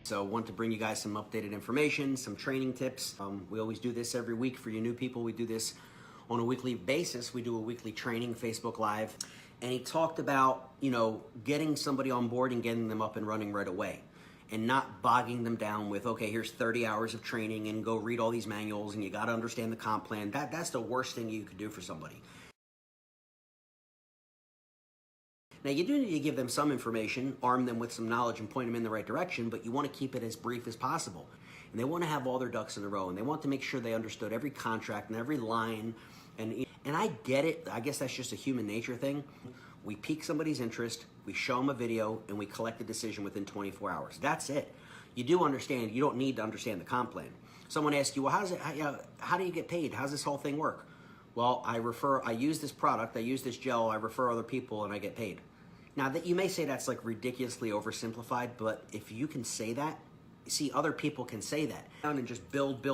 So I want to bring you guys some updated information, some training tips. We always do this every week for you new people. We do this on a weekly basis. We do a weekly training, Facebook Live. And he talked about, getting somebody on board and getting them up and running right away and not bogging them down with, okay, here's 30 hours of training and go read all these manuals and you got to understand the comp plan. That's the worst thing you could do for somebody. Now, you do need to give them some information, arm them with some knowledge and point them in the right direction, but you want to keep it as brief as possible. And they want to have all their ducks in a row, and they want to make sure they understood every contract and every line. And I get it. I guess that's just a human nature thing. We pique somebody's interest, we show them a video, and we collect a decision within 24 hours. That's it. You do understand, you don't need to understand the comp plan. Someone asks you, well, how do you get paid? How's this whole thing work? Well, I use this product, I use this gel, I refer other people, and I get paid. Now, that you may say that's like ridiculously oversimplified, but if you can say that, see, other people can say that and just build.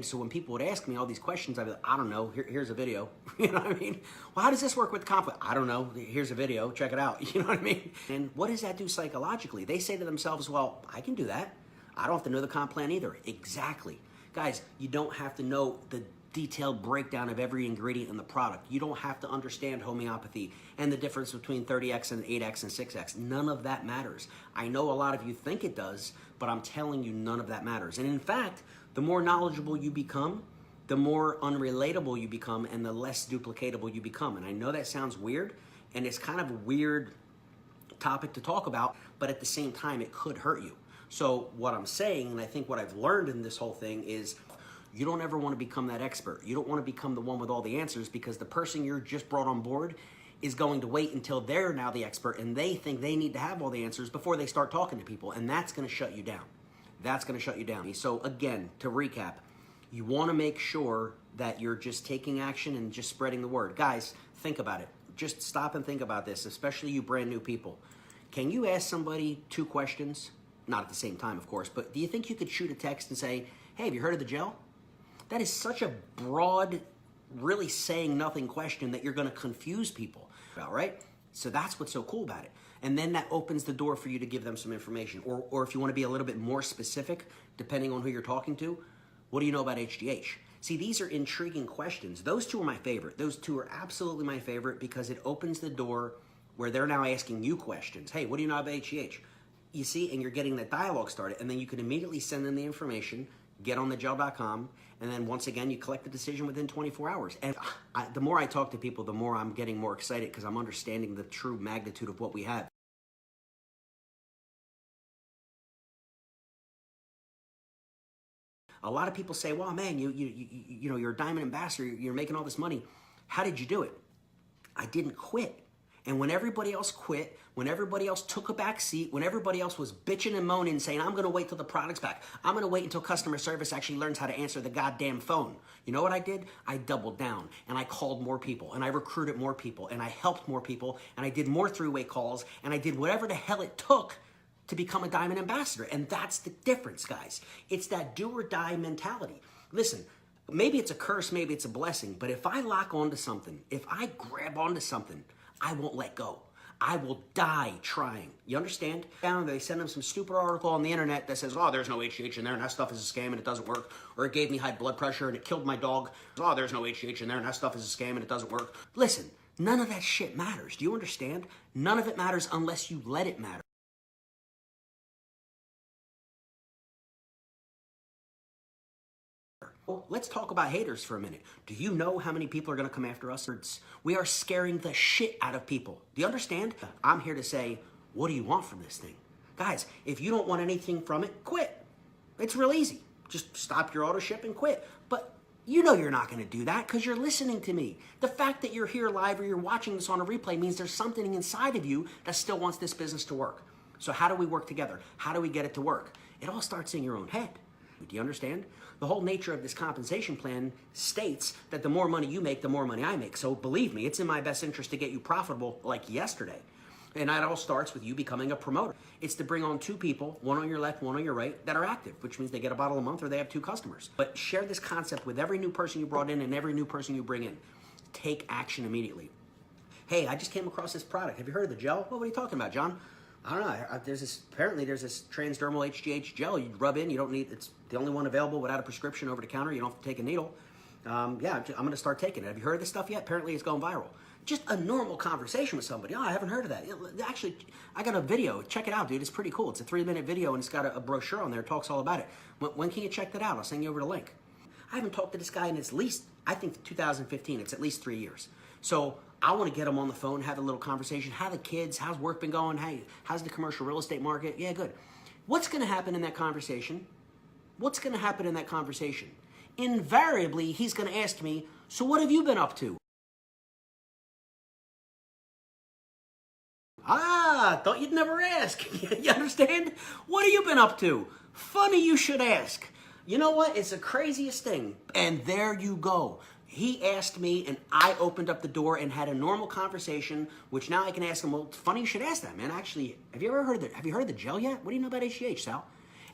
So when people would ask me all these questions, I'd be like, I don't know, here's a video. You know what I mean? Well, how does this work with conflict? I don't know, here's a video, check it out. You know what I mean? And what does that do psychologically? They say to themselves, well, I can do that. I don't have to know the comp plan either. Exactly. Guys, you don't have to know the detailed breakdown of every ingredient in the product. You don't have to understand homeopathy and the difference between 30X and 8X and 6X. None of that matters. I know a lot of you think it does, but I'm telling you none of that matters. And in fact, the more knowledgeable you become, the more unrelatable you become and the less duplicatable you become. And I know that sounds weird, and it's kind of a weird topic to talk about, but at the same time, it could hurt you. So what I'm saying, and I think what I've learned in this whole thing is, you don't ever want to become that expert. You don't want to become the one with all the answers, because the person you're just brought on board is going to wait until they're now the expert and they think they need to have all the answers before they start talking to people. And that's going to shut you down. That's going to shut you down. So again, to recap, you want to make sure that you're just taking action and just spreading the word. Guys, think about it. Just stop and think about this, especially you brand new people. Can you ask somebody 2 questions? Not at the same time, of course, but do you think you could shoot a text and say, hey, have you heard of the gel? That is such a broad, really saying nothing question that you're going to confuse people about, right? So that's what's so cool about it. And then that opens the door for you to give them some information. Or if you want to be a little bit more specific, depending on who you're talking to, what do you know about HGH? See, these are intriguing questions. Those 2 are my favorite. Those 2 are absolutely my favorite because it opens the door where they're now asking you questions. Hey, what do you know about HGH? You see, and you're getting that dialogue started, and then you can immediately send them the information, get on thegel.com, and then once again, you collect the decision within 24 hours. And the more I talk to people, the more I'm getting more excited because I'm understanding the true magnitude of what we have. A lot of people say, well, man, you're a diamond ambassador, you're making all this money. How did you do it? I didn't quit. And when everybody else quit, when everybody else took a back seat, when everybody else was bitching and moaning saying, I'm going to wait till the product's back, I'm going to wait until customer service actually learns how to answer the goddamn phone. You know what I did? I doubled down and I called more people and I recruited more people and I helped more people and I did more 3-way calls and I did whatever the hell it took to become a diamond ambassador. And that's the difference, guys. It's that do or die mentality. Listen, maybe it's a curse, maybe it's a blessing, but if I lock onto something, if I grab onto something, I won't let go. I will die trying. You understand? Down, they send them some stupid article on the internet that says, oh, there's no HGH in there and that stuff is a scam and it doesn't work. Or it gave me high blood pressure and it killed my dog. Oh, there's no HGH in there and that stuff is a scam and it doesn't work. Listen, none of that shit matters. Do you understand? None of it matters unless you let it matter. Let's talk about haters for a minute. Do you know how many people are going to come after us? We are scaring the shit out of people. Do you understand? I'm here to say, what do you want from this thing? Guys, if you don't want anything from it, quit. It's real easy. Just stop your auto ship and quit. But you know you're not going to do that because you're listening to me. The fact that you're here live or you're watching this on a replay means there's something inside of you that still wants this business to work. So how do we work together? How do we get it to work? It all starts in your own head. Do you understand? The whole nature of this compensation plan states that the more money you make, the more money I make. So believe me, it's in my best interest to get you profitable like yesterday. And that all starts with you becoming a promoter. It's to bring on 2 people, one on your left, one on your right, that are active, which means they get a bottle a month or they have 2 customers. But share this concept with every new person you brought in and every new person you bring in. Take action immediately. Hey, I just came across this product. Have you heard of the gel? Well, what are you talking about, John? I don't know. Apparently there's this transdermal HGH gel you rub in. You don't need, it's the only one available without a prescription over the counter. You don't have to take a needle. Yeah, I'm going to start taking it. Have you heard of this stuff yet? Apparently it's going viral. Just a normal conversation with somebody. Oh, I haven't heard of that. Actually, I got a video. Check it out, dude. It's pretty cool. It's a 3-minute video, and it's got a brochure on there. It talks all about it. When can you check that out? I'll send you over the link. I haven't talked to this guy in at least, I think 2015. It's at least 3 years. So I want to get him on the phone, have a little conversation. How the kids? How's work been going? Hey, how's the commercial real estate market? Yeah, good. What's going to happen in that conversation? What's going to happen in that conversation? Invariably, he's going to ask me, so what have you been up to? Ah, thought you'd never ask. You understand? What have you been up to? Funny you should ask. You know what? It's the craziest thing. And there you go. He asked me, and I opened up the door and had a normal conversation, which now I can ask him, well, it's funny you should ask that, man. Actually, have you heard of the gel yet? What do you know about HGH, Sal?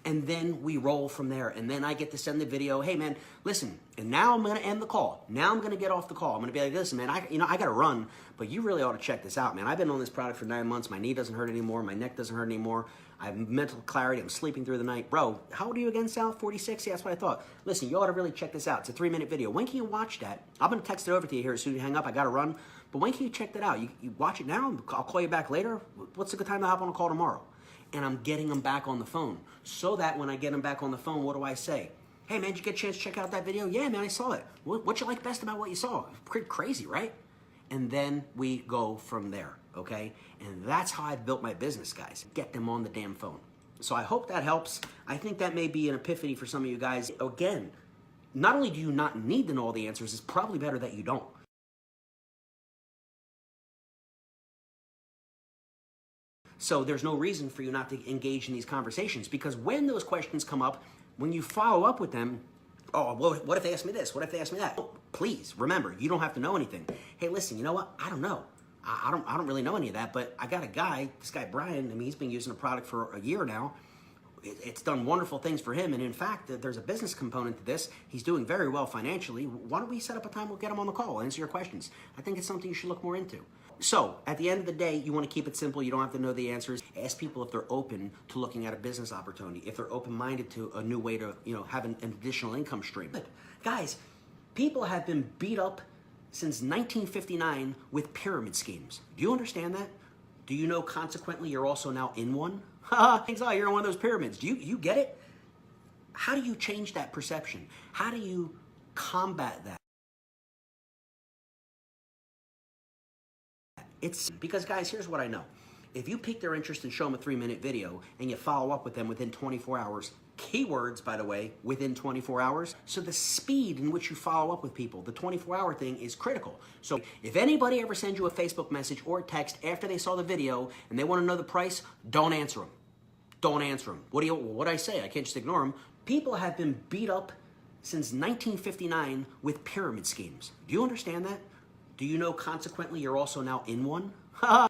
And then we roll from there. And then I get to send the video. Hey, man, listen. And now I'm going to end the call. Now I'm going to get off the call. I'm going to be like, listen, man, I got to run, but you really ought to check this out, man. I've been on this product for 9 months. My knee doesn't hurt anymore. My neck doesn't hurt anymore. I have mental clarity. I'm sleeping through the night. Bro, how old are you again, Sal? 46? Yeah, that's what I thought. Listen, you ought to really check this out. It's a 3-minute video. When can you watch that? I'm going to text it over to you here as soon as you hang up. I got to run. But when can you check that out? You watch it now? I'll call you back later? What's a good time to hop on a call tomorrow? And I'm getting them back on the phone. So that when I get them back on the phone, what do I say? Hey, man, did you get a chance to check out that video? Yeah, man, I saw it. What you like best about what you saw? Pretty crazy, right? And then we go from there, okay? And that's how I've built my business, guys. Get them on the damn phone. So I hope that helps. I think that may be an epiphany for some of you guys. Again, not only do you not need to know all the answers, it's probably better that you don't. So there's no reason for you not to engage in these conversations, because when those questions come up, when you follow up with them, oh, well, what if they ask me this? What if they ask me that? Please remember, you don't have to know anything. Hey, listen, you know what? I don't know. I don't really know any of that, but I got a guy, this guy Brian, I mean, he's been using the product for a year now. It's done wonderful things for him, and in fact, there's a business component to this. He's doing very well financially. Why don't we set up a time, we'll get him on the call, answer your questions. I think it's something you should look more into. So, at the end of the day, you want to keep it simple. You don't have to know the answers. Ask people if they're open to looking at a business opportunity, if they're open-minded to a new way to, have an additional income stream. But guys, people have been beat up since 1959 with pyramid schemes. Do you understand that? Do you know consequently you're also now in one? You're in one of those pyramids. Do you get it? How do you change that perception? How do you combat that? It's because, guys, here's what I know. If you pique their interest and show them a 3-minute video and you follow up with them within 24 hours, keywords, by the way, within 24 hours. So the speed in which you follow up with people, the 24-hour thing is critical. So if anybody ever sends you a Facebook message or a text after they saw the video and they want to know the price, don't answer them. Don't answer them. What do I say? I can't just ignore them. People have been beat up since 1959 with pyramid schemes. Do you understand that? Do you know consequently you're also now in one?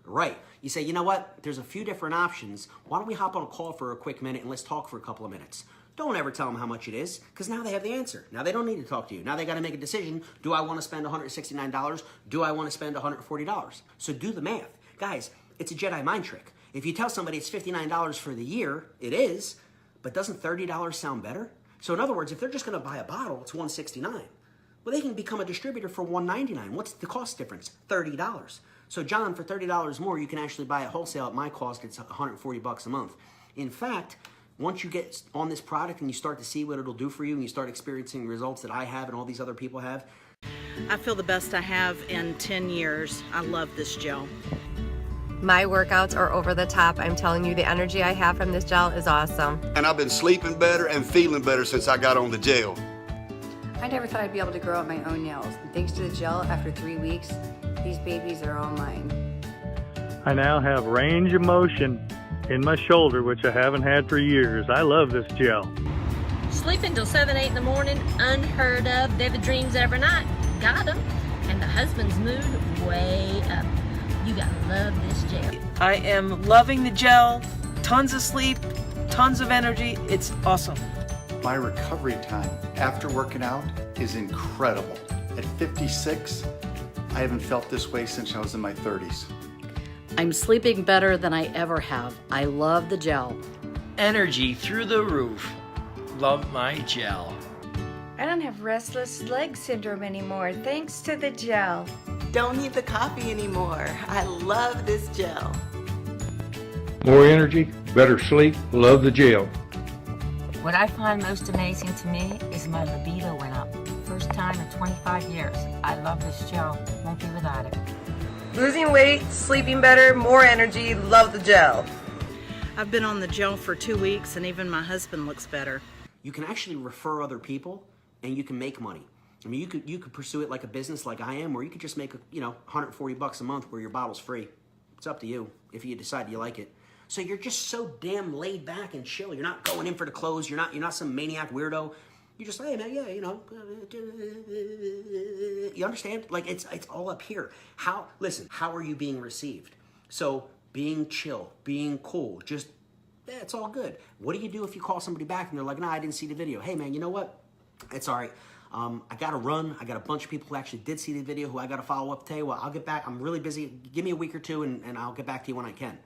Right. You say, you know what? There's a few different options. Why don't we hop on a call for a quick minute and let's talk for a couple of minutes? Don't ever tell them how much it is, because now they have the answer. Now they don't need to talk to you. Now they got to make a decision. Do I want to spend $169? Do I want to spend $140? So do the math. Guys, it's a Jedi mind trick. If you tell somebody it's $59 for the year, it is, but doesn't $30 sound better? So in other words, if they're just going to buy a bottle, it's $169. Well, they can become a distributor for $199. What's the cost difference? $30. So John, for $30 more, you can actually buy it wholesale. At my cost, it's $140 a month. In fact, once you get on this product and you start to see what it'll do for you and you start experiencing results that I have and all these other people have. I feel the best I have in 10 years. I love this gel. My workouts are over the top. I'm telling you, the energy I have from this gel is awesome. And I've been sleeping better and feeling better since I got on the gel. I never thought I'd be able to grow out my own nails. And thanks to the gel, after 3 weeks, these babies are all mine. I now have range of motion in my shoulder, which I haven't had for years. I love this gel. Sleeping till 7, 8 in the morning, unheard of. Vivid dreams every night, got them. And the husband's mood way up. You gotta love this gel. I am loving the gel. Tons of sleep, tons of energy. It's awesome. My recovery time after working out is incredible. At 56, I haven't felt this way since I was in my 30s. I'm sleeping better than I ever have. I love the gel. Energy through the roof. Love my gel. I don't have restless leg syndrome anymore thanks to the gel. Don't need the coffee anymore. I love this gel. More energy, better sleep, love the gel. What I find most amazing to me is my libido went up. First time in 25 years. I love this gel. Won't be without it. Losing weight, sleeping better, more energy, love the gel. I've been on the gel for 2 weeks and even my husband looks better. You can actually refer other people and you can make money. I mean, you could pursue it like a business like I am, or you could just make, $140 a month where your bottle's free. It's up to you if you decide you like it. So you're just so damn laid back and chill. You're not going in for the clothes. You're not some maniac weirdo. You just, hey man, yeah, you understand? Like it's all up here. How are you being received? So being chill, being cool, just, it's all good. What do you do if you call somebody back and they're like, nah, I didn't see the video. Hey man, you know what? It's all right. I got to run. I got a bunch of people who actually did see the video who I got to follow up. Tell you what, I'll get back. I'm really busy. Give me a week or two and I'll get back to you when I can.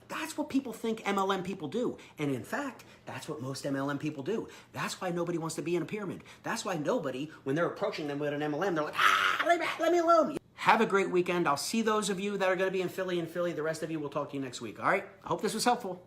That's what people think MLM people do. And in fact, that's what most MLM people do. That's why nobody wants to be in a pyramid. That's why nobody, when they're approaching them with an MLM, they're like, let me alone. Have a great weekend. I'll see those of you that are going to be in Philly. The rest of you, we'll talk to you next week. All right? I hope this was helpful.